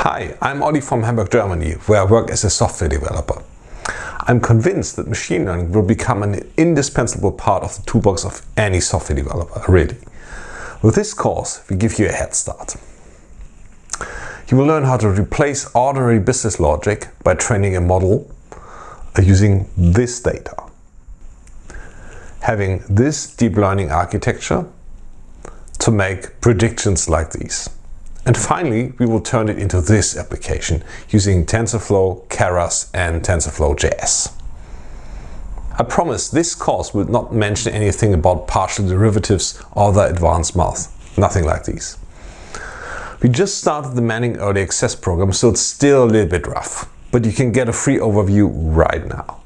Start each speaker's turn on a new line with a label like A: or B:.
A: Hi, I'm Olli from Hamburg, Germany, where I work as a software developer. I'm convinced that machine learning will become an indispensable part of the toolbox of any software developer, really. With this course, we give you a head start. You will learn how to replace ordinary business logic by training a model using this data. Having this deep learning architecture to make predictions like these. And finally, we will turn it into this application using TensorFlow, Keras and TensorFlow.js. I promise this course will not mention anything about partial derivatives or the advanced math. Nothing like these. We just started the Manning Early Access program, so it's still a little bit rough, but you can get a free overview right now.